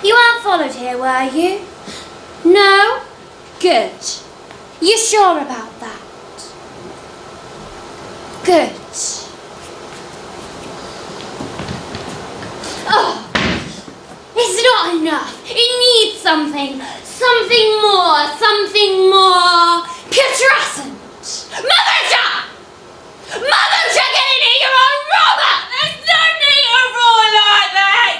You weren't followed here, were you? No? Good. You sure about that? Good. Oh, it's not enough. It needs something. Something more. Something more putrescent. Motherja! Motherja, get in here! You're on robber! There's no need to roar like that!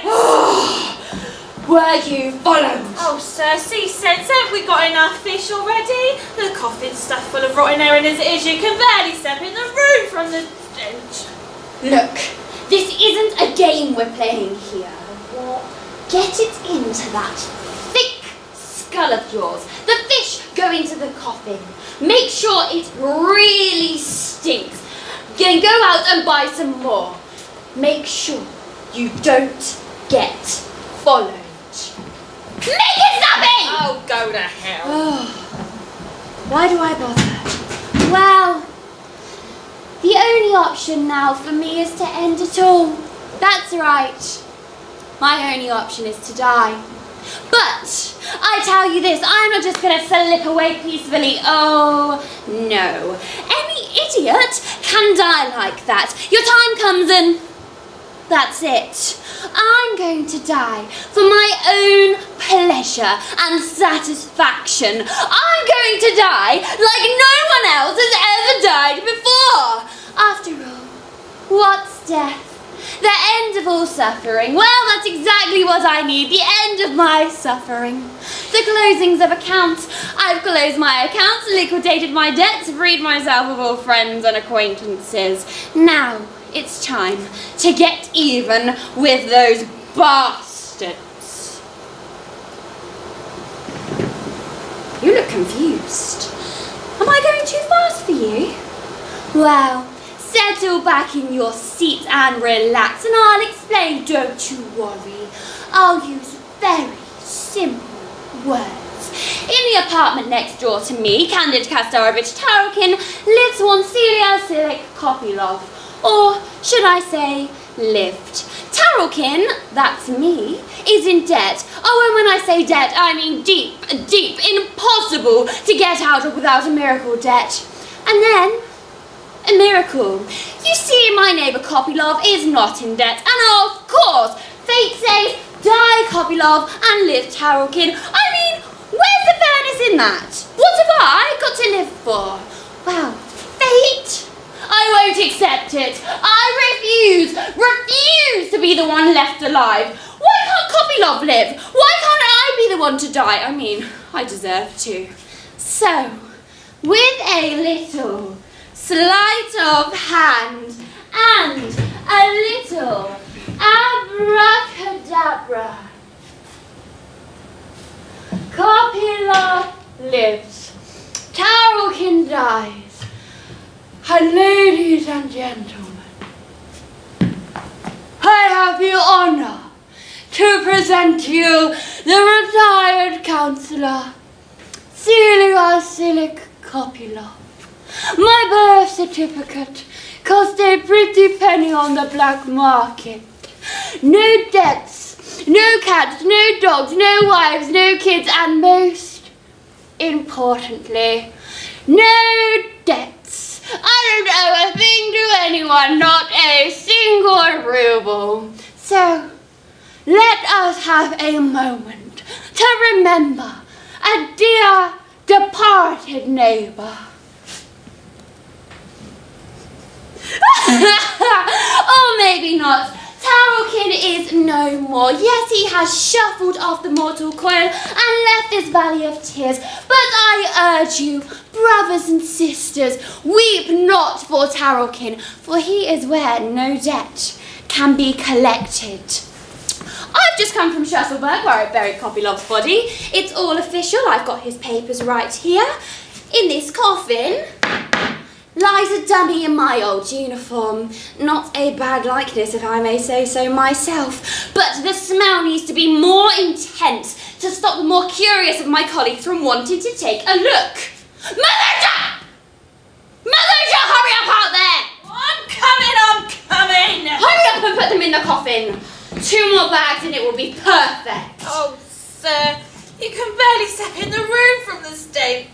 Were you followed? Oh, Cersei, sense, have we got enough fish already? The coffin's stuffed full of rotten herring as it is. You can barely step in the room from the stench. Look, this isn't a game we're playing here. Get it into that thick skull of yours. The fish go into the coffin. Make sure it really stinks. Then go out and buy some more. Make sure you don't get followed. Make it snappy! Oh, go to hell. Oh, why do I bother? Well, the only option now for me is to end it all. That's right. My only option is to die. But I tell you this, I'm not just going to slip away peacefully. Oh, no. Any idiot can die like that. Your time comes and that's it. I'm going to die for my own pleasure and satisfaction. I'm going to die like no one else has ever died before. After all, what's death? The end of all suffering. Well, that's exactly what I need. The end of my suffering. The closings of accounts. I've closed my accounts, liquidated my debts, freed myself of all friends and acquaintances. Now it's time to get even with those bastards. You look confused. Am I going too fast for you? Well, settle back in your seat and relax, and I'll explain, don't you worry. I'll use very simple words. In the apartment next door to me, Candid Kastarovich Tarelkin lives one Celia Silik Kopylov. Or should I say, lived. Tarelkin, that's me, is in debt. Oh, and when I say debt, I mean deep, deep, impossible to get out of without a miracle debt. And then a miracle. You see, my neighbour Kopylov is not in debt, and of course, fate says, die Kopylov and live Tarelkin. I mean, where's the fairness in that? What have I got to live for? Well, fate? I won't accept it. I refuse to be the one left alive. Why can't Kopylov live? Why can't I be the one to die? I mean, I deserve to. So, with a little sleight of hand and a little abracadabra, Kopylov lives, Tarelkin dies. And ladies and gentlemen, I have the honour to present you the retired councillor, Celia Silik Kopylov. My birth certificate cost a pretty penny on the black market. No debts, no cats, no dogs, no wives, no kids, and most importantly, no debts. I don't owe a thing to anyone, not a single ruble. So, let us have a moment to remember a dear departed neighbour. Or maybe not. Tarelkin is no more. Yes, he has shuffled off the mortal coil and left this valley of tears. But I urge you, brothers and sisters, weep not for Tarelkin, for he is where no debt can be collected. I've just come from Schusselburg, where I buried Kopylov's body. It's all official. I've got his papers right here. In this coffin lies a dummy in my old uniform. Not a bad likeness, if I may say so myself. But the smell needs to be more intense to stop the more curious of my colleagues from wanting to take a look. Motherja! Motherja, hurry up out there! I'm coming! Hurry up and put them in the coffin. 2 more bags and it will be perfect. Oh, sir, you can barely step in the room from the stage.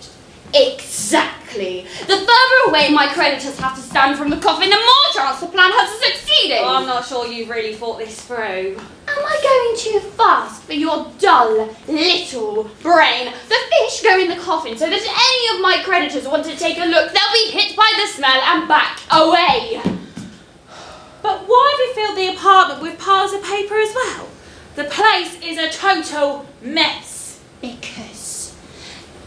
Exactly. The further away my creditors have to stand from the coffin, the more chance the plan has of succeeding. Well, I'm not sure you've really thought this through. Am I going too fast for your dull little brain? The fish go in the coffin so that if any of my creditors want to take a look, they'll be hit by the smell and back away. But why have you filled the apartment with piles of paper as well? The place is a total mess. Because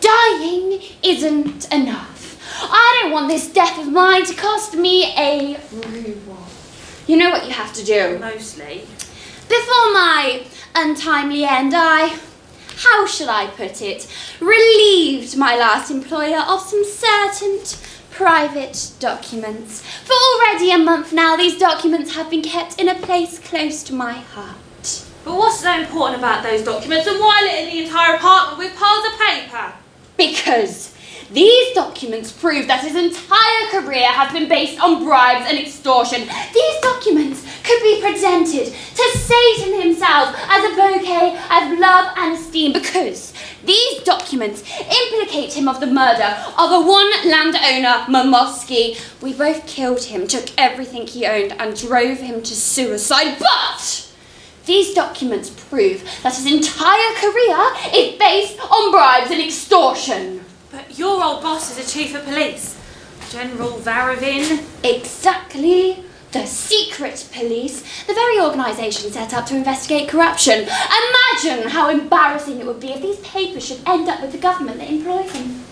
dying isn't enough. I don't want this death of mine to cost me a ruble. You know what you have to do? Mostly. Before my untimely end, how shall I put it, relieved my last employer of some certain private documents. For already a month now, these documents have been kept in a place close to my heart. But what's so important about those documents, and why litter the entire apartment with piles of paper? Because these documents prove that his entire career has been based on bribes and extortion. These documents could be presented to Satan himself as a bouquet of love and esteem, because these documents implicate him of the murder of a one landowner, Mamosky. We both killed him, took everything he owned, and drove him to suicide. But these documents prove that his entire career is based on bribes and extortion. But your old boss is a chief of police, General Varavin. Exactly. The secret police, the very organisation set up to investigate corruption. Imagine how embarrassing it would be if these papers should end up with the government that employs him.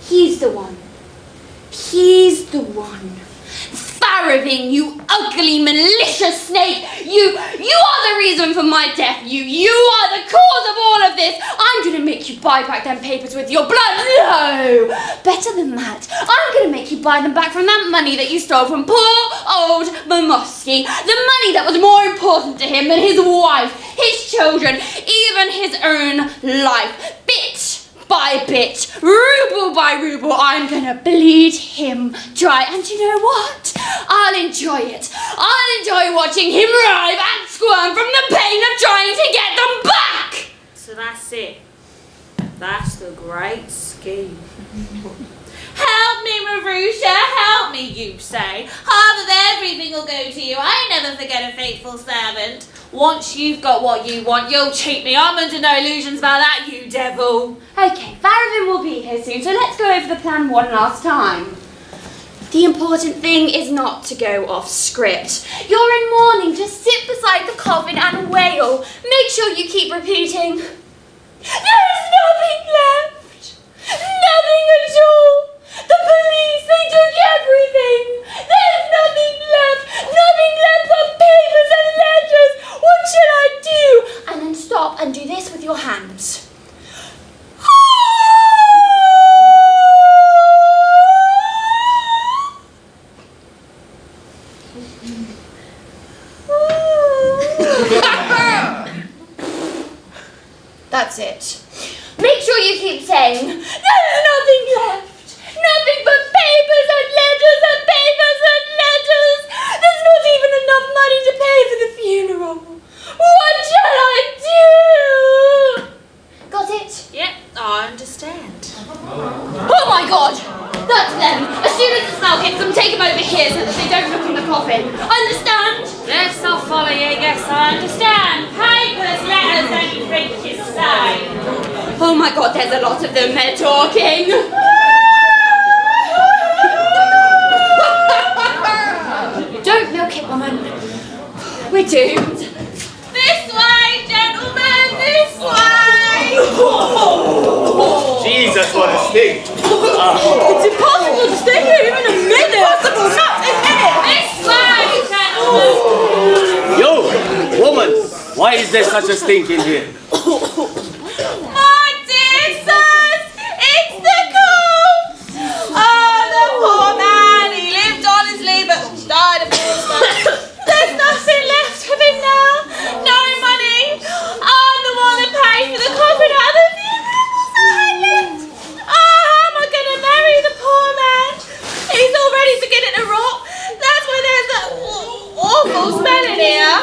He's the one. He's the one. Varavin, you ugly, malicious snake! You are the reason for my death! You are the cause of all of this! I'm gonna make you buy back them papers with your blood! No! Better than that, I'm gonna make you buy them back from that money that you stole from poor old Mamosky. The money that was more important to him than his wife, his children, even his own life. Bit by bit, ruble by ruble, I'm gonna bleed him dry. And you know what? I'll enjoy it. I'll enjoy watching him writhe and squirm from the pain of trying to get them back. So that's it. That's the great scheme. Help me, Marusha, help me, you say. Half of everything will go to you. I never forget a faithful servant. Once you've got what you want, you'll cheat me. I'm under no illusions about that, you devil. Okay, Varavin will be here soon, so let's go over the plan one last time. The important thing is not to go off script. You're in mourning, just sit beside the coffin and wail. Make sure you keep repeating, "There's nothing left! Nothing at all! The police, they took everything! There's nothing left! Nothing left but papers and letters! What shall I do?" And then stop and do this with your hands. That's it. Make sure you keep saying, "There's nothing left! Nothing but papers and letters and papers and letters! There's not even enough money to pay for the funeral! What shall I do?" Got it? Yep, I understand. Oh my god! That's them! As soon as the smell hits them, take them over here so that they don't look in the coffin. Understand? Yes, I'll follow you. Yes, I understand. Papers, letters, anything you say. Oh my god, there's a lot of them. They're talking. Don't milk it, woman. We're doomed. This way, gentlemen, this way. Jesus, what a stink! It's impossible to stay here even a minute. Impossible, not a minute. This way, gentlemen. Yo, woman, why is there such a stink in here? My dear sirs, it's the corpse. Oh, the poor man. He lived honestly, but died of illness. There's nothing left of him now. No money. I'm the one that paid for the coffin out of the funeral society. Oh, how am I going to marry the poor man? He's already beginning to rot. That's why there's that awful smell in here.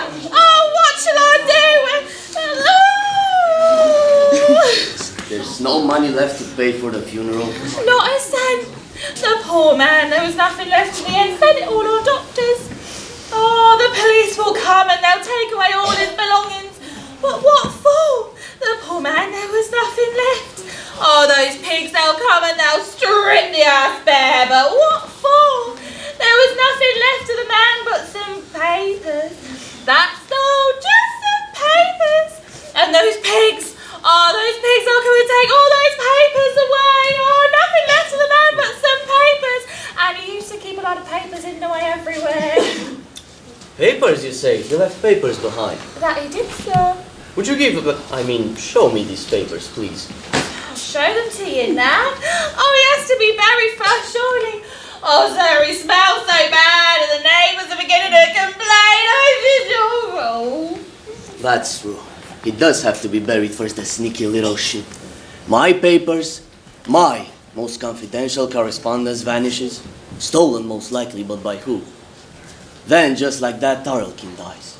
There's no money left to pay for the funeral. Not a cent. The poor man, there was nothing left in the end. Spent it all on doctors. Oh, the police will come and they'll take away all his belongings. But what for? The poor man, there was nothing left. Oh, those pigs, they'll come and they'll strip the ass bare. But what for? There was nothing left to the man but some papers. That's all, just some papers. And those pigs, they'll come and take all those papers away. Oh, nothing left to the man but some papers. And he used to keep a lot of papers hidden away everywhere. Papers, you say? He left papers behind. That he did, sir. Would you show me these papers, please? I'll show them to you now. Oh, he has to be buried first, surely. Oh, sir, he smells so bad and the neighbours are beginning to complain. Oh, it's awful. That's true. He does have to be buried first, the sneaky little shit. My papers, my most confidential correspondence vanishes. Stolen most likely, but by who? Then, just like that, Tarelkin dies.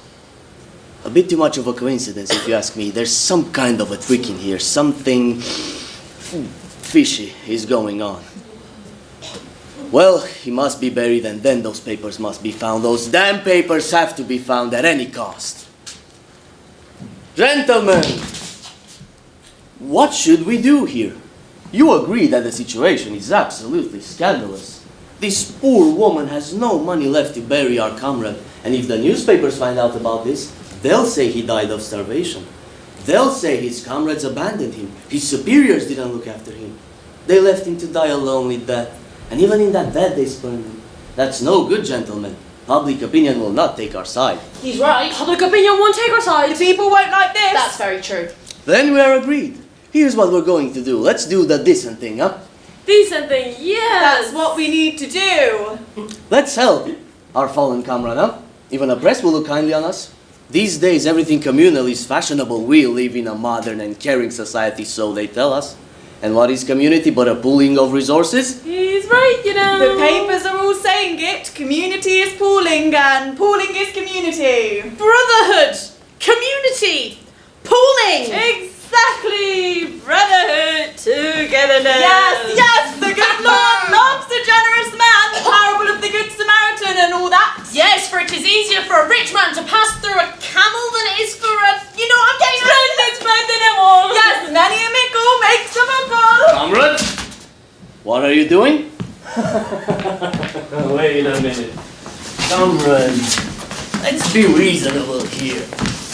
A bit too much of a coincidence, if you ask me. There's some kind of a trick in here. Something fishy is going on. Well, he must be buried, and then those papers must be found. Those damn papers have to be found at any cost. Gentlemen, what should we do here? You agree that the situation is absolutely scandalous. This poor woman has no money left to bury our comrade, and if the newspapers find out about this, they'll say he died of starvation. They'll say his comrades abandoned him. His superiors didn't look after him. They left him to die a lonely death. And even in that bed they spurned him. That's no good, gentlemen. Public opinion will not take our side. He's right. Public opinion won't take our side. The people won't like this. That's very true. Then we are agreed. Here's what we're going to do. Let's do the decent thing, huh? Decent thing, yes. That's what we need to do. Let's help our fallen comrade, huh? Even the press will look kindly on us. These days, everything communal is fashionable. We live in a modern and caring society, so they tell us. And what is community but a pooling of resources? He's right, you know. The papers are all saying it. Community is pooling and pooling is community. Brotherhood, community, pooling. Exactly. Brotherhood, togetherness. Yes, the good Lord loves a generous man. The parable of the Good Samaritan and all that. Yes, for it is easier for a rich man to pass through a camel than it is for a... You know what I'm getting at? Splendid and all. Yes, many a mickle makes a muckle. Comrade, what are you doing? Wait a minute. Comrade, let's be reasonable here.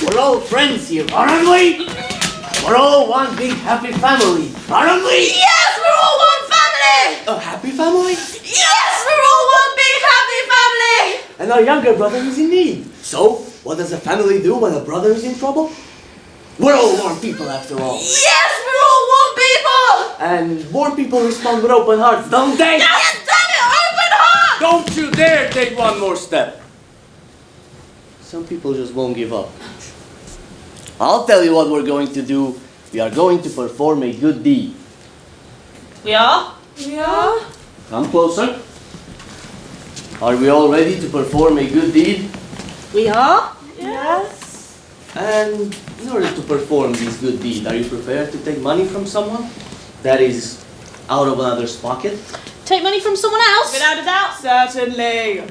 We're all friends here, aren't we? We're all one big happy family, aren't we? Yes, we're all one family. A happy family? Yes, we're all one big happy family. And our younger brother is in need. So, what does a family do when a brother is in trouble? We're all one people after all. Yes, we're all one people. And more people respond with open hearts, don't they? Yes, damn it, open heart. Don't you dare take one more step. Some people just won't give up. I'll tell you what we're going to do. We are going to perform a good deed. We are? We are? Come closer. Are we all ready to perform a good deed? We are? Yes. And in order to perform this good deed, are you prepared to take money from someone? That is, out of another's pocket? Take money from someone else? Without a doubt. Certainly.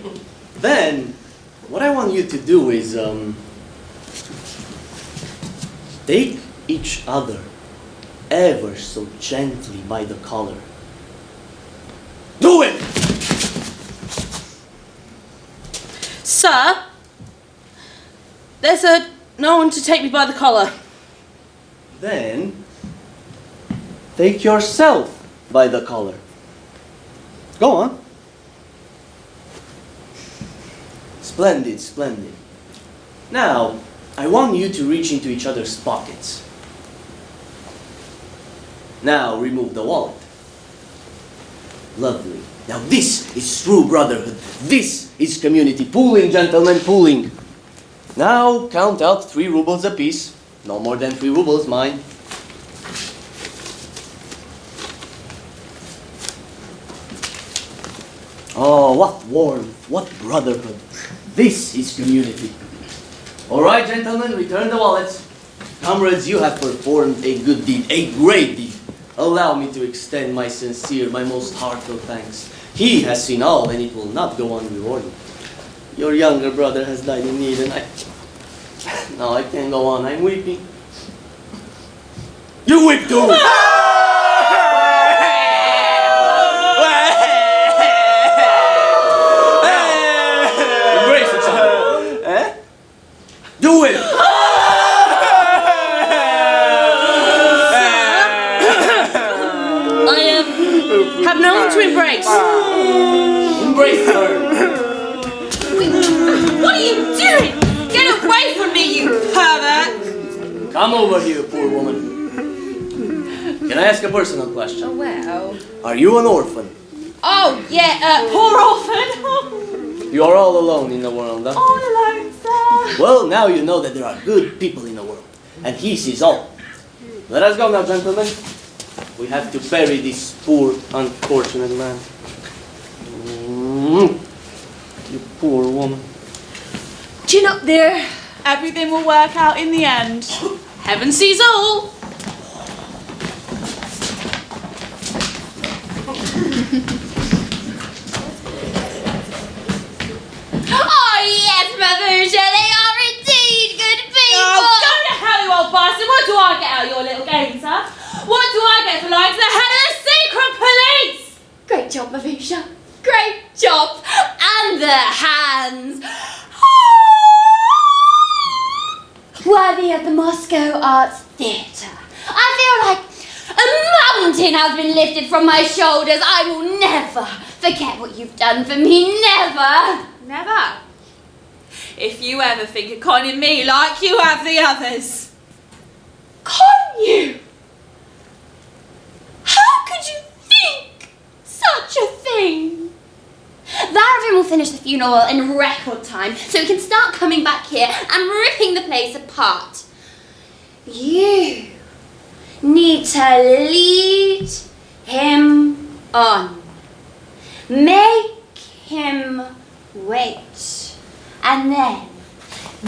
Then, what I want you to do is, take each other ever so gently by the collar. Do it! Sir, there's no one to take me by the collar. Then, take yourself by the collar. Go on. Splendid, splendid. Now, I want you to reach into each other's pockets. Now, remove the wallet. Lovely. Now, this is true brotherhood. This is community. Pooling, gentlemen, pooling. Now, count out 3 rubles apiece. No more than 3 rubles, mine. Oh, what warmth, what brotherhood. This is community. All right, gentlemen, return the wallets. Comrades, you have performed a good deed, a great deed. allow me to extend my sincere, my most heartfelt thanks. He has seen all, and it will not go unrewarded. Your younger brother has died in need, and now I can't go on. I'm weeping. You weep too! Embrace each other. Eh? Do it! Have no one to embrace. Embrace her. What are you doing? Get away from me, you pervert! Come over here, poor woman. Can I ask a personal question? Oh, well. Are you an orphan? Oh, yeah, poor orphan. You are all alone in the world, huh? All alone, sir. Well, now you know that there are good people in the world, and he sees all. Let us go now, gentlemen. We have to bury this poor, unfortunate man. You poor woman. Chin up there. Everything will work out in the end. Heaven sees all. Oh yes, Mavusha, they are indeed good people! Oh, go to hell, you old bastard! What do I get out of your little games, huh? What do I get for lying to the head of the secret police? Great job, Mavusha. Great job. And the hands. Worthy of the Moscow Arts Theatre. I feel like a mountain has been lifted from my shoulders. I will never forget what you've done for me. Never. Never. If you ever think of conning me like you have the others. Con you? How could you think such a thing? Varavin will finish the funeral in record time so we can start coming back here and ripping the place apart. You need to lead him on. Make him wait. And then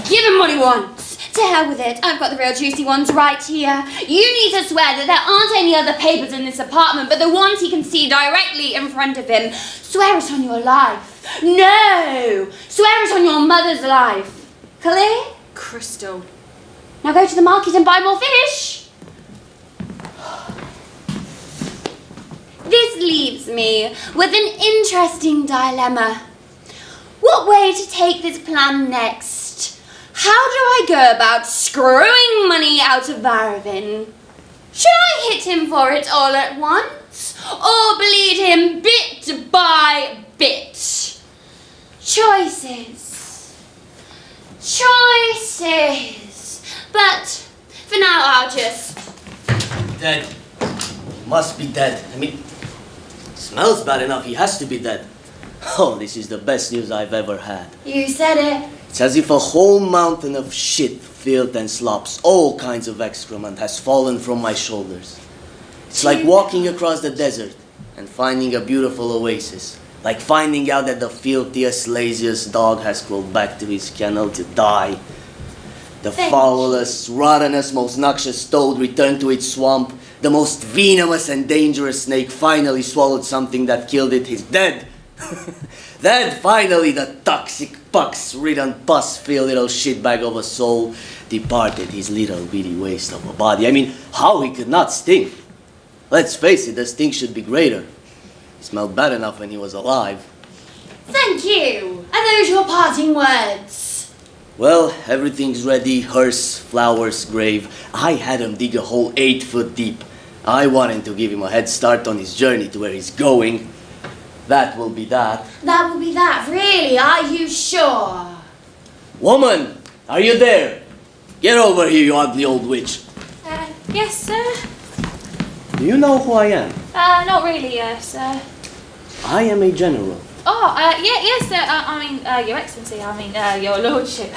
give him what he wants. To hell with it, I've got the real juicy ones right here. You need to swear that there aren't any other papers in this apartment but the ones he can see directly in front of him. Swear it on your life. No! Swear it on your mother's life. Clear? Crystal. Now go to the market and buy more fish. This leaves me with an interesting dilemma. What way to take this plan next? How do I go about screwing money out of Varavin? Should I hit him for it all at once? Or bleed him bit by bit? Choices. Choices. But for now I'll just... Dead. He must be dead. I mean, smells bad enough. He has to be dead. Oh, this is the best news I've ever had. You said it. It's as if a whole mountain of shit, filth and slops, all kinds of excrement, has fallen from my shoulders. It's like walking across the desert and finding a beautiful oasis. Like finding out that the filthiest, laziest dog has crawled back to his kennel to die. The foulest, rottenest, most noxious toad returned to its swamp. The most venomous and dangerous snake finally swallowed something that killed it. He's dead. Then finally the toxic, pox-ridden, pus-filled little shitbag of a soul departed his little bitty waste of a body. I mean, how he could not stink? Let's face it, the stink should be greater. He smelled bad enough when he was alive. Thank you. Are those your parting words? Well, everything's ready. Hearse, flowers, grave. I had him dig a hole 8 foot deep. I wanted to give him a head start on his journey to where he's going. That will be that. That will be that. Really? Are you sure? Woman, are you there? Get over here, you ugly old witch. Yes, sir. Do you know who I am? Not really, sir. I am a general. Oh, yes, sir. Your Excellency. Your Lordship,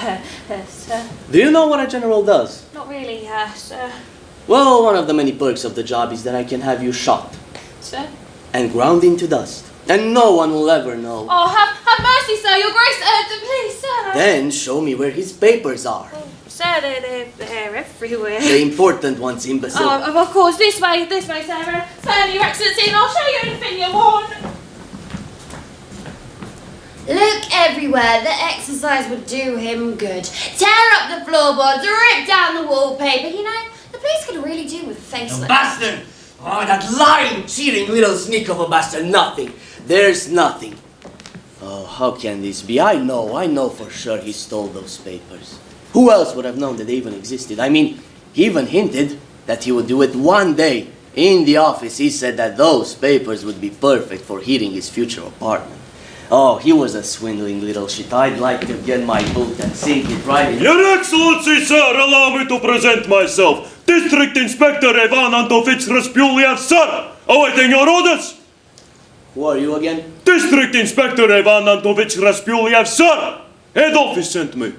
sir. Do you know what a general does? Not really, sir. Well, one of the many perks of the job is that I can have you shot Sir? and ground into dust. And no one will ever know. Oh, have mercy, sir. Your Grace, please, sir. Then show me where his papers are. Oh, sir, they're everywhere. The important ones, imbecile. Oh, of course, this way, sir. Turn, Your Excellency, and I'll show you anything you want. Look everywhere. The exercise would do him good. Tear up the floorboards, rip down the wallpaper. You know, the police could really do with a face The like bastard! Oh, that lying, cheating little sneak of a bastard. Nothing. There's nothing. Oh, how can this be? I know for sure he stole those papers. Who else would have known that they even existed? I mean, he even hinted that he would do it one day. In the office, he said that those papers would be perfect for heating his future apartment. Oh, he was a swindling little shit. I'd like to get my boot and sink it right in. Your Excellency, sir, allow me to present myself. District Inspector Ivan Antovich Raspulyev, sir, awaiting your orders. Who are you again? District Inspector Ivan Antovich Raspulyev, sir. Head office sent me.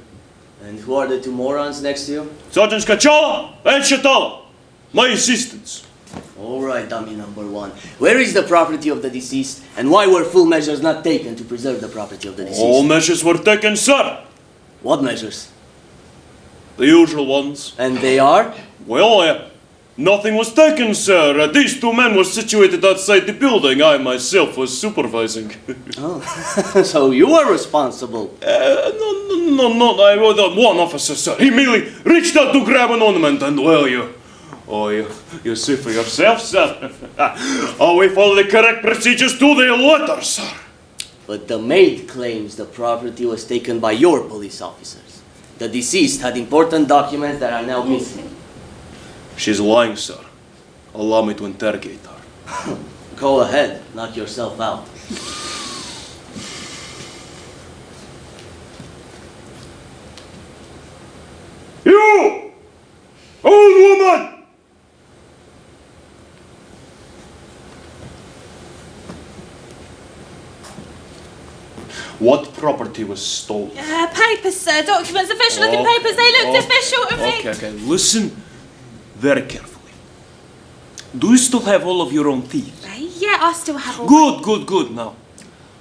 And who are the two morons next to you? Sergeant Skachala and Shatala, my assistants. All right, dummy number one. Where is the property of the deceased, and why were full measures not taken to preserve the property of the deceased? All measures were taken, sir. What measures? The usual ones. And they are? Well, nothing was taken, sir. These two men were situated outside the building. I myself was supervising. Oh, so you were responsible. No, I was one officer, sir. He merely reached out to grab an ornament, and well, you see for yourself, sir. We follow the correct procedures to the letter, sir. But the maid claims the property was taken by your police officers. The deceased had important documents that are now missing. She's lying, sir. Allow me to interrogate her. Go ahead, knock yourself out. You! Old woman! What property was stolen? Papers, sir, documents, official-looking papers. They looked official to me. Okay. Listen very carefully. Do you still have all of your own teeth? Yeah, I still have all. Good. Now,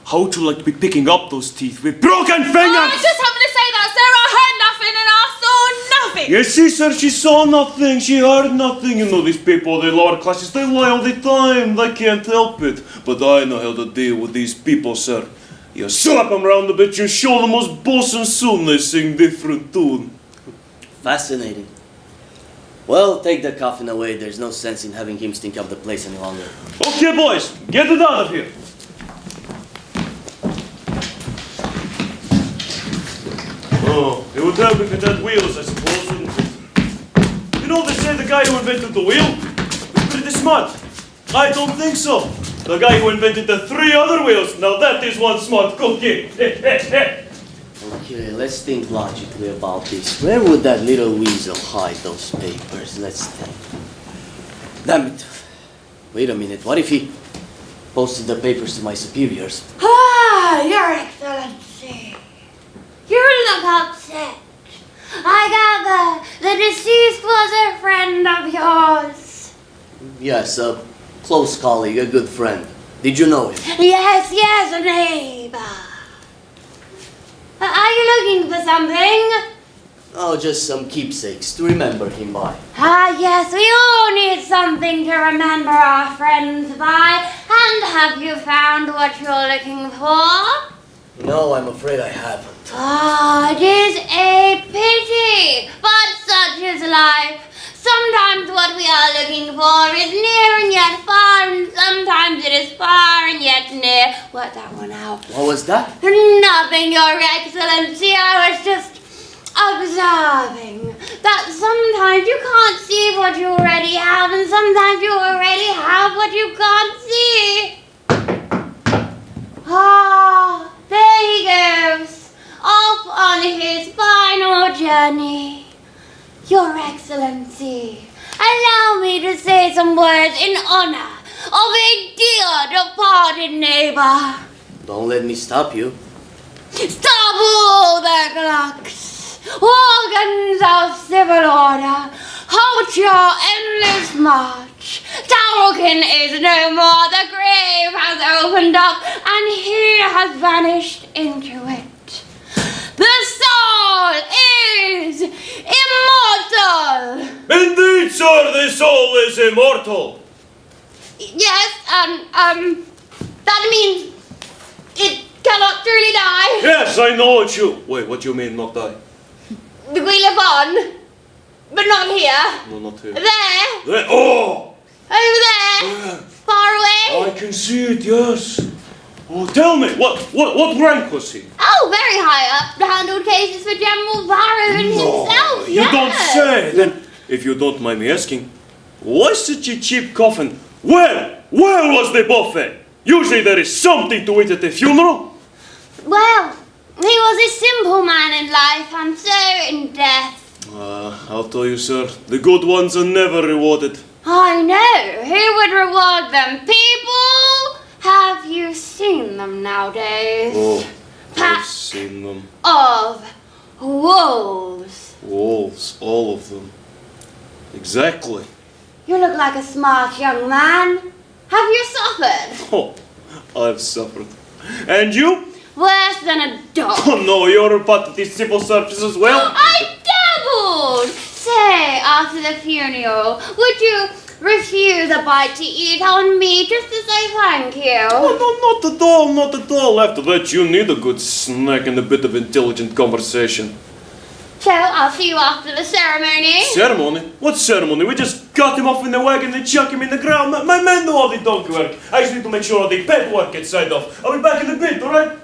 how would you like to be picking up those teeth with broken fingers? I just happened to say that, sir. I heard nothing and I saw nothing. You see, sir, she saw nothing, she heard nothing. You know, these people, the lower classes, they lie all the time. They can't help it. But I know how to deal with these people, sir. You slap them round a bit, you show them most boss, and soon they sing different tune. Fascinating. Well, take the coffin away. There's no sense in having him stink up the place any longer. Okay, boys, get it out of here. Oh, it would help if it had wheels, I suppose, wouldn't it? You know, they say the guy who invented the wheel was pretty smart. I don't think so. The guy who invented the 3 other wheels, now that is one smart cookie. Okay, let's think logically about this. Where would that little weasel hide those papers? Let's think. Damn it. Wait a minute, what if he posted the papers to my superiors? Your Excellency. You look upset. I gather the deceased was a friend of yours. Yes, a close colleague, a good friend. Did you know him? Yes, a neighbor. Are you looking for something? Oh, just some keepsakes to remember him by. Yes, we all need something to remember our friends by. And have you found what you're looking for? No, I'm afraid I haven't. It is a pity, but such is life. Sometimes what we are looking for is near and yet far, and sometimes it is far and yet near. Work that one out. What was that? Nothing, Your Excellency. I was just observing that sometimes you can't see what you already have, and sometimes you already have what you can't see. There he goes, off on his final journey. Your Excellency, allow me to say some words in honor of a dear departed neighbor. Don't let me stop you. Stop all the clocks, organs of civil order, halt your endless march. Tarelkin is no more, the grave has opened up, and he has vanished into it. The soul soul is immortal. Indeed, sir, the soul is immortal. Yes, that means it cannot truly die. Yes, I know it's you. Wait, what do you mean, not die? We live on, but not here. No, not here. There, There. Oh! over there, far away. I can see it, yes. Oh, tell me, what rank was he? Oh, very high up. Handled cases for General Varro himself. You yes. don't say. Then, if you don't mind me asking, why such a cheap coffin? Where was the buffet? Usually there is something to eat at a funeral. Well, he was a simple man in life and so in death. I'll tell you, sir, the good ones are never rewarded. I know. Who would reward them? People? Have you seen them nowadays? Oh, I've Packs seen them. of wolves. Wolves, all of them. Exactly. You look like a smart young man. Have you suffered? Oh, I've suffered. And you? Worse than a dog. Oh no, you're part of the civil service as well? I dabbled! Say, after the funeral, would you refuse a bite to eat on me just to say thank you? Oh, no, not at all, not at all. After that, you need a good snack and a bit of intelligent conversation. So, I'll see you after the ceremony. Ceremony? What ceremony? We just cut him off in the wagon and chuck him in the ground. My men do all the donkey work. I just need to make sure all the pet work gets signed off. I'll be back in a bit, alright?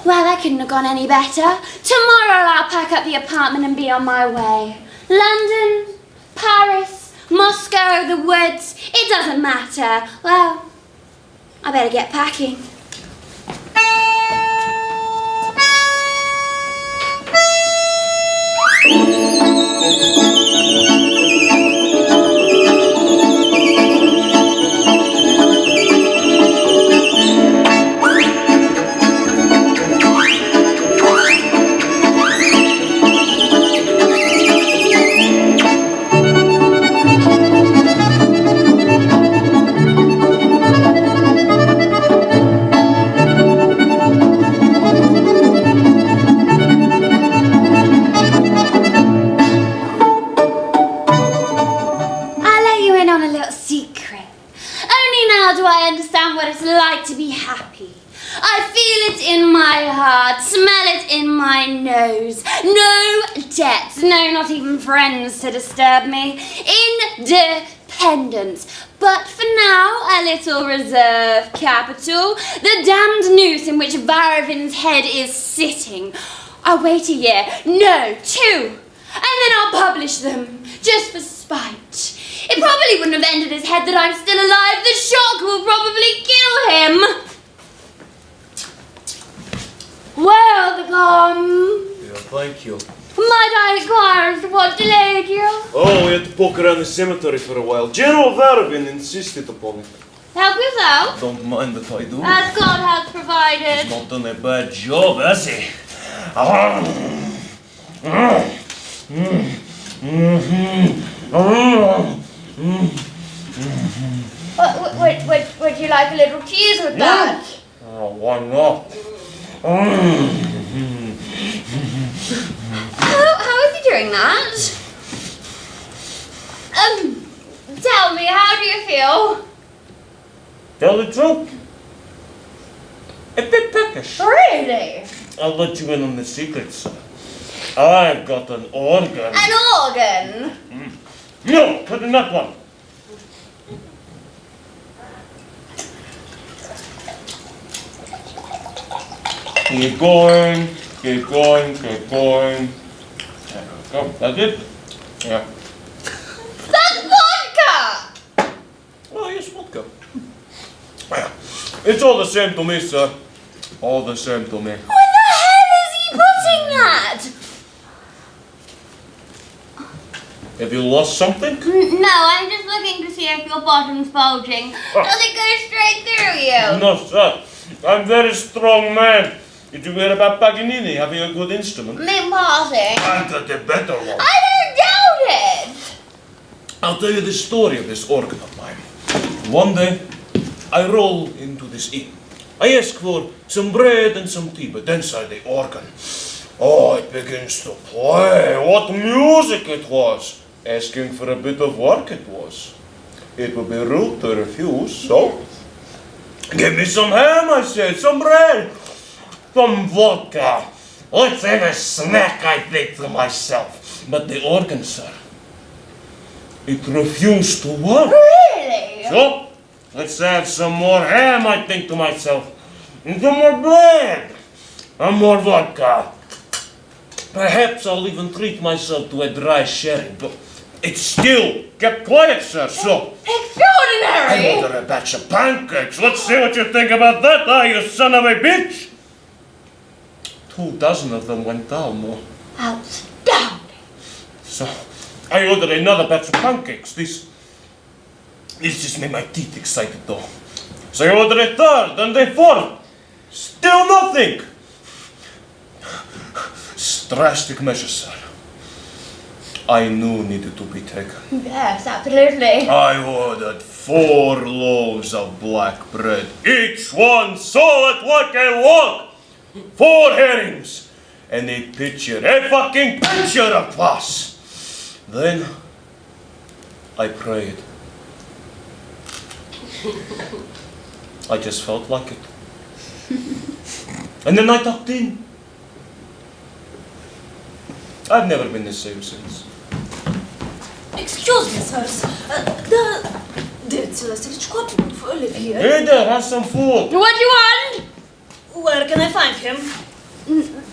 Well, that couldn't have gone any better. Tomorrow I'll pack up the apartment and be on my way. London, Paris, Moscow, the woods, it doesn't matter. Well, I better get packing. What it's like to be happy. I feel it in my heart, smell it in my nose. No debts, no, not even friends to disturb me. Independence. But for now, a little reserve capital. The damned noose in which Varovin's head is sitting. I'll wait a year, no, 2. And then I'll publish them, just for spite. It probably wouldn't have ended his head that I'm still alive. The shock will probably kill him. Welcome. Yeah, thank you. Might I inquire as to what delayed you? Oh, we had to poke around the cemetery for a while. General Varovin insisted upon it. Help yourself. Don't mind if I do. As God has provided. He's not done a bad job, has he? Would you like a little cheese with that? Oh, why not? How is he doing that? Tell me, how do you feel? Tell the truth. A bit peckish. Really? I'll let you in on the secret, sir. I've got an organ. An organ? No, put in that one. Keep going, keep going, keep going. There we go. That's it? Yeah. That's vodka! Oh, yes, vodka. It's all the same to me, sir. All the same to me. Where the hell is he putting that? Have you lost something? No, I'm just looking to see if your bottom's bulging. Does it go straight through you? No, sir. I'm a very strong man. Did you hear about Paganini having a good instrument? Me passing. I got a better one. I don't doubt it. I'll tell you the story of this organ of mine. One day, I roll into this inn. I ask for some bread and some tea, but then sir, the organ. Oh, it begins to play. What music it was. Asking for a bit of work it was. It would be rude to refuse, so... Give me some ham, I said, some bread, some vodka. Let's have a snack, I think to myself. But the organ, sir, it refused to work. Really? So, let's have some more ham, I think to myself. And some more bread. And more vodka. Perhaps I'll even treat myself to a dry sherry, but it still kept quiet, sir, so... I Extraordinary! ordered a batch of pancakes. Let's see what you think about that, you son of a bitch! 2 dozen of them went down, though. Outstanding! So, I ordered another batch of pancakes. This just made my teeth excited, though. So I ordered a third and a fourth. Still nothing! Drastic measures, sir. I knew needed to be taken. Yes, absolutely. I ordered 4 loaves of black bread, each one solid like a log, 4 herrings, and a fucking pitcher of kvass. Then I prayed. I just felt like it. And then I tucked in. I've never been the same since. Excuse me, sirs. Did Celestial got for Olivier? Hey there, have some food. What do you want? Where can I find him?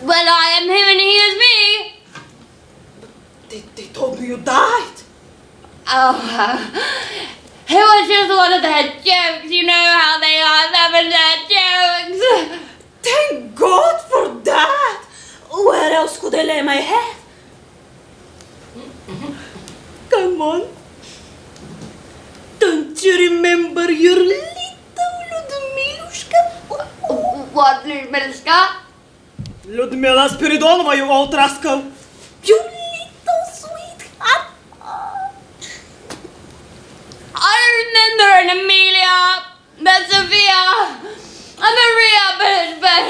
Well, I am him and he is me. They told me you died. Oh, it was just one of their jokes. You know how they are, them and their jokes. Thank God for that. Where else could I lay my head? Come on. Don't you remember your little Ludmilushka? What, Ludmilska? Ludmila Spiridonova, you old rascal. You little sweetheart. I remember an Amelia, but Sophia, a Maria, but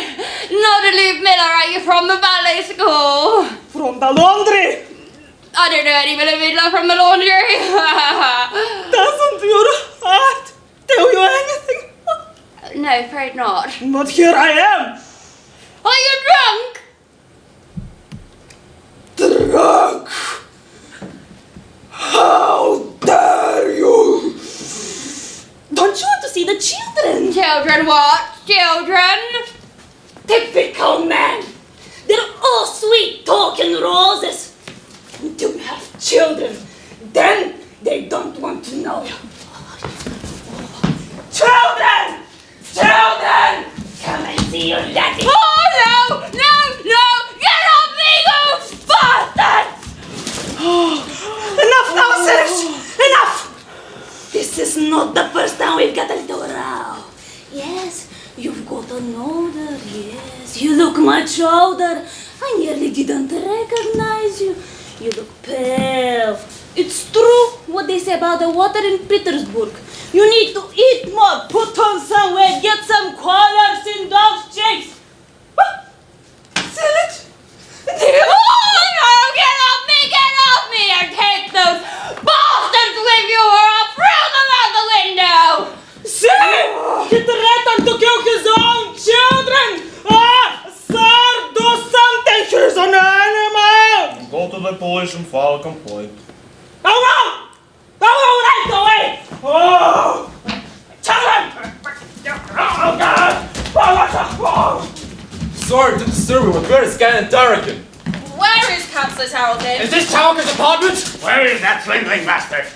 not a Ludmila. Are you from the ballet school? From the laundry. I don't know any Ludmila from the laundry. Doesn't your heart tell you anything? No, afraid not. But here I am. Are you drunk? Drunk. How dare you? Don't you want to see the children? Children what? Children? Typical men. They're all sweet talking roses. Until you have children, then they don't want to know you. Children! Children! Come and see your daddy. Oh no! No! No! Get off me, you bastards! Enough now, Serge! Enough! This is not the first time we've got a little row. Yes, you've gotten older, yes. You look much older. I nearly didn't recognize you. You look pale. It's true what they say about the water in Petersburg. You need to eat more, put on some weight, get some colors in those cheeks. Silage? Oh no! Get off me, and take those bastards with you or I'll throw them out the window! See? He threatened to kill his own children! Sir, do something! He's an animal! Go to the police and file a complaint. Oh no! Right away! Oh! Children! Oh God! Oh! Sorry to disturb you, but where is Death of Tarelkin? Where is Councillor Tarelkin? Is this Tarelkin's apartment? Where is that swindling bastard?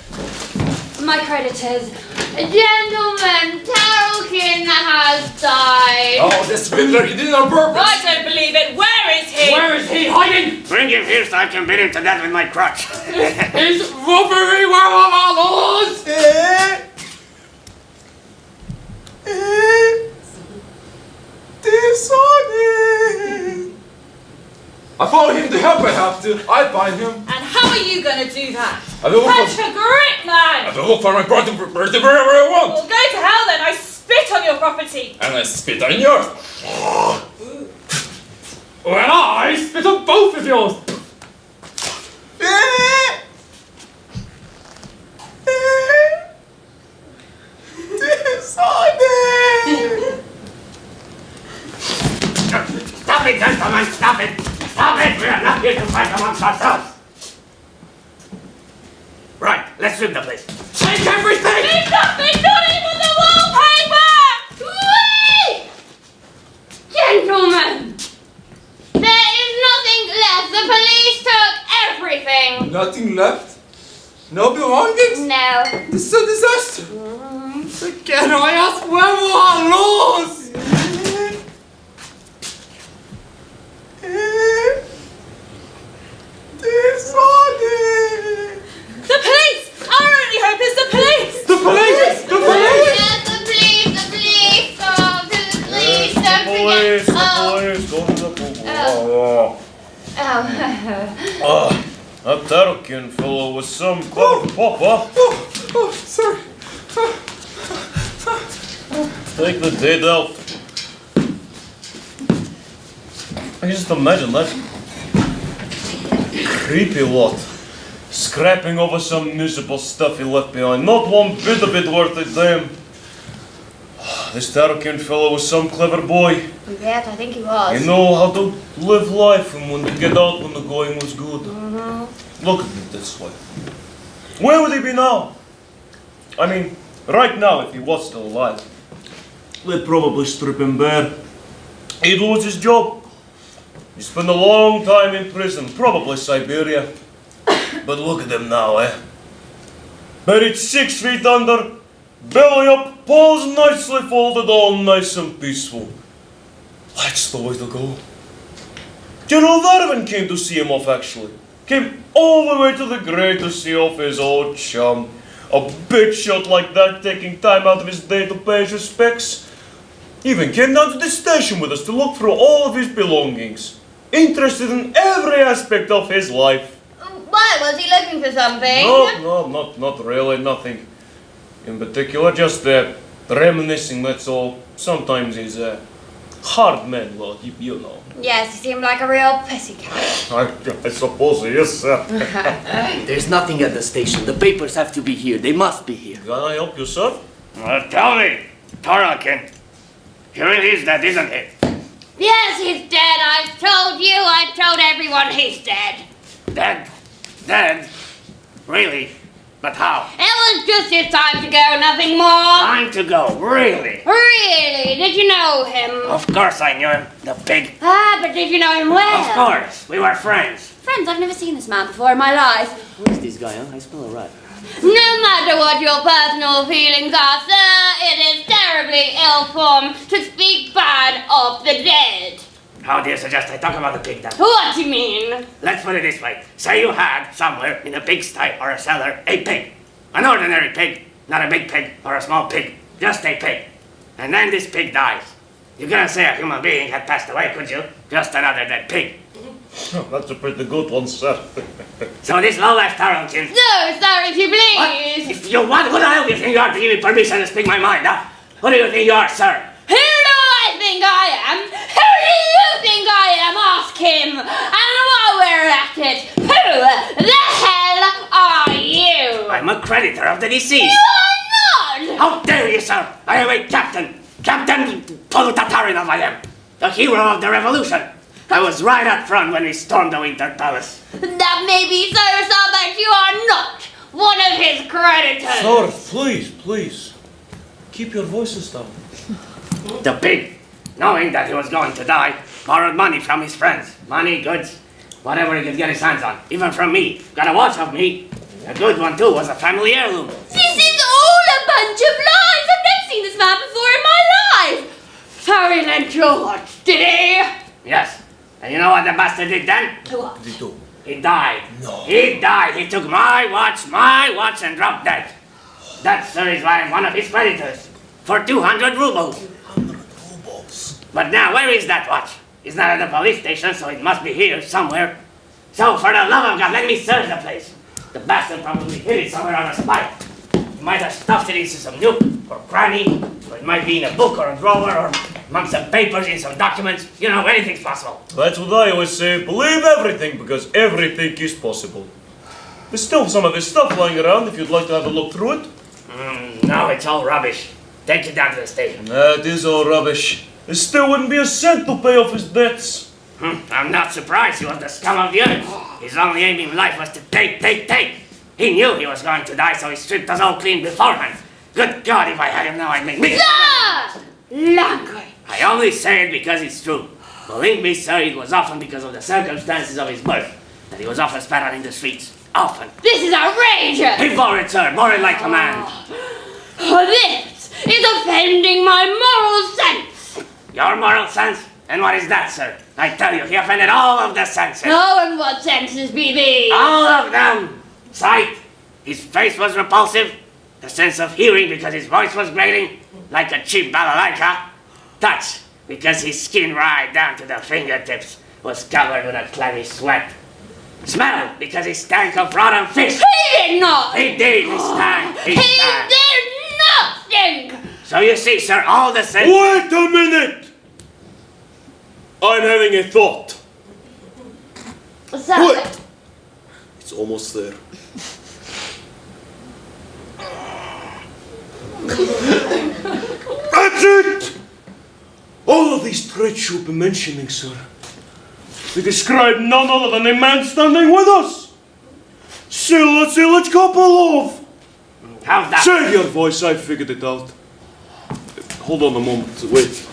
My creditors. Gentlemen, Tarelkin has died. Oh, this swindler, he did it on purpose! I don't believe it. Where is he? Where is he hiding? Bring him here so I can beat him to death with my crutch. He's robbery, where are our laws? I follow him to help I have to. I find him. And how are you going to do that? I will look Such for, a great man. I will look for my brother wherever I want. Well, go to hell then. I spit on your property. And I spit on yours. Well, I spit on both of yours. Stop it, gentlemen, stop it! Stop it! We are not here to fight amongst ourselves! Right, let's sweep the place. Take everything! Leave nothing, not even the wallpaper! Wait! Gentlemen! There is nothing left. The police took everything. Nothing left? No belongings? No. This is a disaster. Again, I ask where were our laws? The police! Our only hope is the police! The police! The police! Yes, the police! Oh, to the police! Don't forget. Police, go to the police. Oh. That Tarelkin fellow was some clever papa. Oh, sorry. Take the dead out. I just imagine that creepy lot scrapping over some miserable stuff he left behind. Not one bit of it worth a damn. This Tarelkin fellow was some clever boy. Yes, I think he was. He know how to live life and when to get out when the going was good. Look at it this way. Where would he be now? I mean, right now if he was still alive. They'd probably strip him bare. He'd lose his job. He spent a long time in prison, probably Siberia. But look at him now, eh? Buried 6 feet under, belly up, paws nicely folded, all nice and peaceful. That's the way to go. General Darwin came to see him off, actually. Came all the way to the grave to see off his old chum. A big shot like that taking time out of his day to pay his respects. Even came down to the station with us to look through all of his belongings. Interested in every aspect of his life. Why? Was he looking for something? No, not really, nothing in particular, just reminiscing, that's all. Sometimes he's a hard man, well, you know. Yes, he seemed like a real pussycat. I suppose he is, sir. There's nothing at the station. The papers have to be here. They must be here. Can I help you, sir? Tell me, Tarelkin. He really is dead, isn't he? Yes, he's dead. I've told you. I told everyone he's dead. Dead? Dead? Really? But how? It was just his time to go, nothing more. Time to go, really? Really? Did you know him? Of course I knew him, the pig. Ah, but did you know him well? Of course, we were friends. Friends, I've never seen this man before in my life. Who is this guy, huh? I smell a rat. No matter what your personal feelings are, sir, it is terribly ill-form to speak bad of the dead. How do you suggest I talk about the pig then? What do you mean? Let's put it this way. Say you had somewhere in a pigsty or a cellar a pig. An ordinary pig, not a big pig or a small pig, just a pig. And then this pig dies. You couldn't say a human being had passed away, could you? Just another dead pig. That's a pretty good one, sir. So this low-life Tarelkin... No, sir, if you What? please. If you want, who the hell do you think you are to give me permission to speak my mind, huh? Who do you think you are, sir? Who do I think I am? Who do you think I am? Ask him. And while we're at it, who the hell are you? I'm a creditor of the deceased. You are not! How dare you, sir? I am a captain. Captain Polutatarinov I am. The hero of the revolution. I was right up front when we stormed the Winter Palace. That may be so, sir, but you are not one of his creditors. Sir, please. Keep your voices down. The pig, knowing that he was going to die, borrowed money from his friends. Money, goods, whatever he could get his hands on. Even from me. Got a watch of me. A good one, too, was a family heirloom. This is all a bunch of lies. I've never seen this man before in my life. Sorry, lent your watch, did he? Yes. And you know what the bastard did then? What? He died. No. He died. He took my watch, and dropped dead. That, sir, is why I'm one of his creditors. For 200 rubles. 100 rubles. But now, where is that watch? It's not at the police station, so it must be here somewhere. So, for the love of God, let me search the place. The bastard probably hid it somewhere on a spike. might have stuffed it into some nook or cranny, or it might be in a book or a drawer or among some papers in some documents. You know, anything's possible. That's what I always say. Believe everything, because everything is possible. There's still some of this stuff lying around if you'd like to have a look through it. No, it's all rubbish. Take it down to the station. That is all rubbish. There still wouldn't be a cent to pay off his debts. I'm not surprised. He was the scum of the earth. His only aim in life was to take. He knew he was going to die, so he stripped us all clean beforehand. Good God, if I had him now, I'd make me... Language. I only say it because it's true. Believe me, sir, it was often because of the circumstances of his birth that he was often spat on in the streets. Often. This is outrageous. He bore it, sir. Bore it like command. This is offending my moral sense. Your moral sense? And what is that, sir? I tell you, he offended all of the senses. Oh, and what senses be these? All of them. Sight. His face was repulsive. The sense of hearing because his voice was grating, like a cheap balalaika. Touch, because his skin right down to the fingertips was covered with a clammy sweat. Smell, because he stank of rotten fish. He did not. He did, he stank. He stank. did not stink. So you see, sir, all the senses... Wait a minute! I'm having a thought. What's that? Wait! It's almost there. That's it! All of these traits you've been mentioning, sir, they describe none other than a man standing with us. Silage couple of. How's that? Save your voice, I figured it out. Hold on a moment, wait.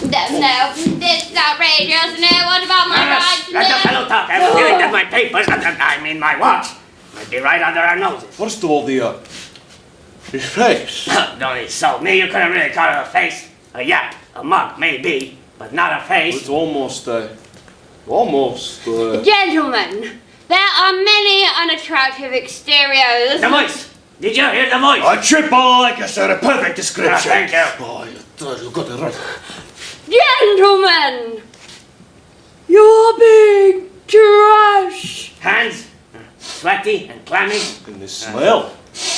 No, this is outrageous. No, what about my rights? Let the fellow talk. I was dealing with my papers, I mean my watch. Might be right under our noses. First of all, his face. Don't insult me. You couldn't really call it a face. A yap, a mug, maybe, but not a face. It's almost. Gentlemen, there are many unattractive exteriors. The voice. Did you hear the voice? A triple like I said, a perfect description. Thank you. Oh, you got it right. Gentlemen, you're being trash. Hands, sweaty and clammy. And the smell.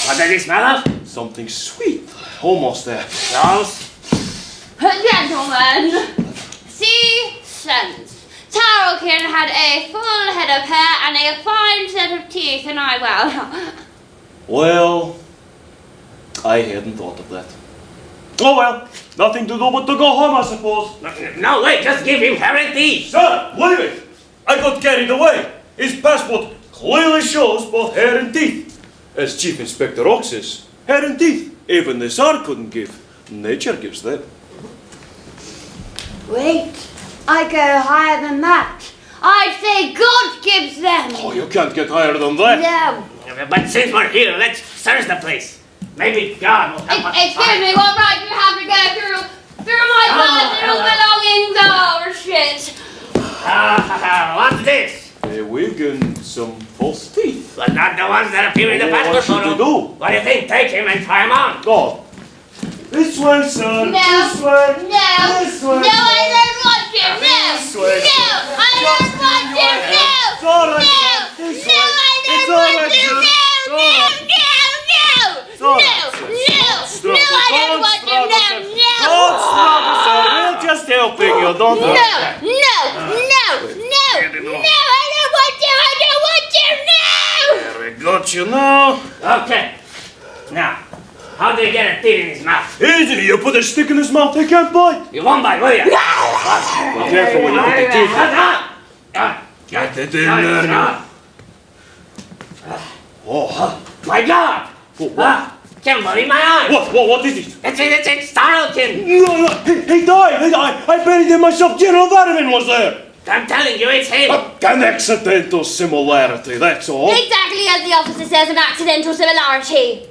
What does it smell of? Something sweet. Almost there. Nose. Gentlemen, see sense. Tarelkin had a full head of hair and a fine set of teeth, and Well, I hadn't thought of that. Oh well, nothing to do but to go home, I suppose. No, wait, just give him hair and teeth. Sir, leave it! I got carried away. His passport clearly shows both hair and teeth. As Chief Inspector Ox says, hair and teeth, even the Tsar couldn't give. Nature gives them. Wait, I go higher than that. I say God gives them. Oh, you can't get higher than that. No. But since we're here, let's search the place. Maybe God will help us. Excuse me, what right do you have to go through my personal belongings? Oh, shit. What's this? A wig and some false teeth. But not the ones that appear in the Oh, passport what should photo. you do? What do you think? Take him and try him on. Oh. This way, sir. No. This way. No. This way. No, I don't want you. No. This way. No, I don't want you. No. It's all right, No. sir. This No, way. I It's don't all want right, you. sir. No. It's all right. No. all No. right, sir. No. No, I don't want you. No. No. Don't struggle, sir. We're just helping you. Don't No, worry. no, no, no, no, I don't want you, I don't want you, no! There we got you now. Okay. Now, how do you get a teeth in his mouth? Easy. You put a stick in his mouth, he can't bite. You won't bite, will you? Be careful when you put the teeth. Get it in there now. Oh. My God! Can't believe my eyes! What is it? It's Tarelkin! No, he died. I buried him myself. General Vatamin was there. I'm telling you, it's him! An accidental similarity, that's all. Exactly as the officer says, an accidental similarity.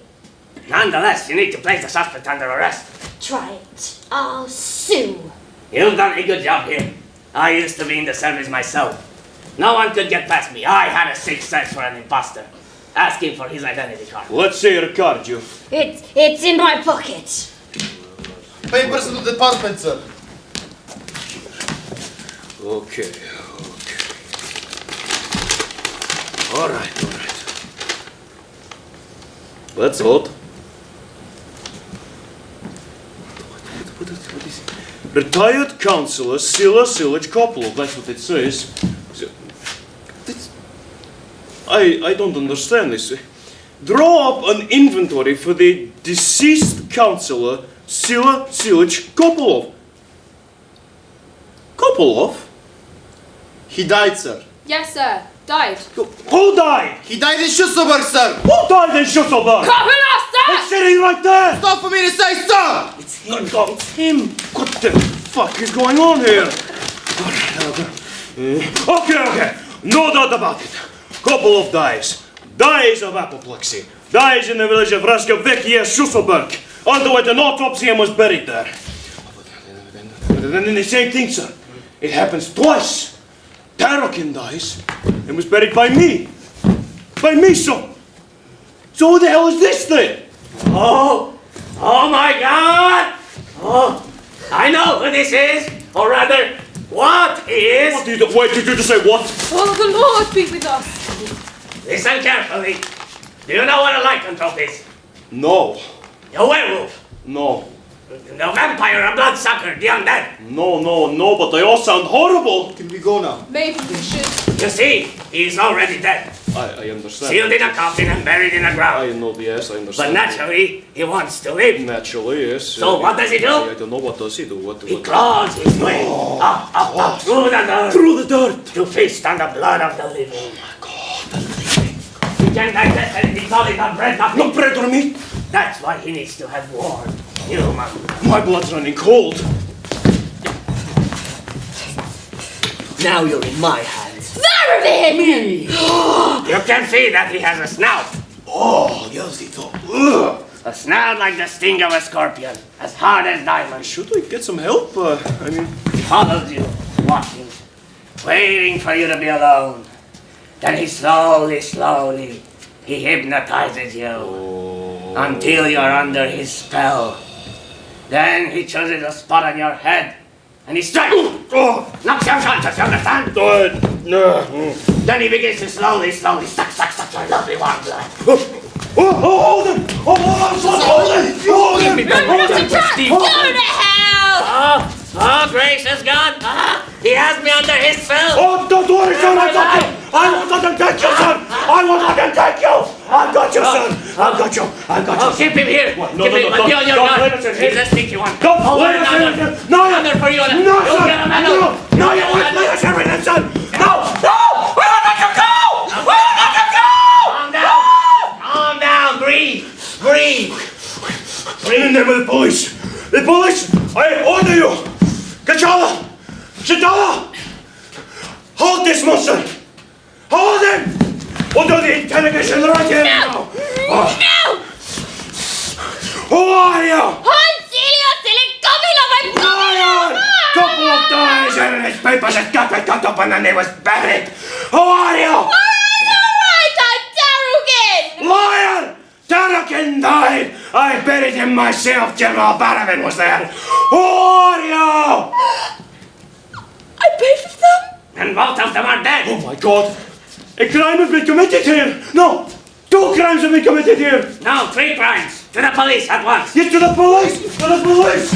Nonetheless, you need to place the suspect under arrest. Try it. I'll sue. You've done a good job here. I used to be in the service myself. No one could get past me. I had a sixth sense for an imposter. Ask him for his identity card. Let's see your card, you. It's in my pocket. Papers to the department, sir. Okay. All right. That's odd. Retired councillor Sila Silic Kopolov, that's what it says. I don't understand this. Draw up an inventory for the deceased councillor Sila Silic Kopolov. Kopolov? He died, sir. Yes, sir. Died. Who died? He died in Schusselburg, sir. Who died in Schusselburg? Kopolov, It's sir! sitting right there! It's not for me to say, sir. It's him. What the fuck is going on here? Okay. No doubt about it. Kopolov dies. Dies of apoplexy. Dies in the village of Raskovikia, Schusselburg. Underwent an autopsy and was buried there. And then the same thing, sir. It happens twice. Tarelkin dies and was buried by me. By me, so. So who the hell is this thing? Oh my God! Oh, I know who this is, or rather, what he is. What did you do? Wait, did you just say what? Oh, the Lord be with us. Listen carefully. Do you know what a lycanthrope is? No. A werewolf. No. The vampire, a bloodsucker, the undead. No, but they all sound horrible. Can we go now? Maybe we should. You see, he's already dead. I understand. Sealed in a coffin and buried in the ground. I know, yes, I But understand. naturally, he wants to live. Naturally, yes. So what does he do? I don't know, what does he do? He claws his way up through the dirt. Through the dirt. To feast on the blood of the living. Oh my God, the living. He can't digest anything solid, not bread, not No meat. bread or meat. That's why he needs to have warm, human. My blood's running cold. Now you're in my hands. You can see that he has a snout. Oh, yes, he thought. A snout like the sting of a scorpion, as hard as diamond. Should we get some help? He follows you, watching, waiting for you to be alone. Then he slowly, he hypnotizes you until you're under his spell. Then he chooses a spot on your head and he strikes. Knocks you unconscious, you understand? Then he begins to slowly suck your lovely warm blood. Hold him! Hold him! Go to hell! Oh, gracious God! He has me under his spell. Oh, don't worry, son! I got you! I will not take you, son! I will not take you! I've got you, son! I've got you! Oh, keep him here! What? No, Keep him until you're don't done. let us in here. He's a sneaky one. Don't Oh, let us in another. here. No, Another for you. No, You'll son! get a medal. No, you won't let us in here, son! No! We will let you go! We will let you go! Calm down. Breathe. In the name of the police! The police! I order you! Kachala! Shadala! Hold this monster! Hold him! We'll do the interrogation right here now! No! Who are you? I'm Celia Silikopilov! I'm Liar! Couple of dies and in his papers it got cut up and then it was buried! Who are you? Alright, I'm Tarelkin! Liar! Tarelkin died! I buried him myself. General Baravin was there. Who are you? I both of them? And both of them are dead. Oh my God! A crime has been committed here! No! 2 crimes have been committed here! No, 3 crimes. To the police at once. Get to the police! To the police!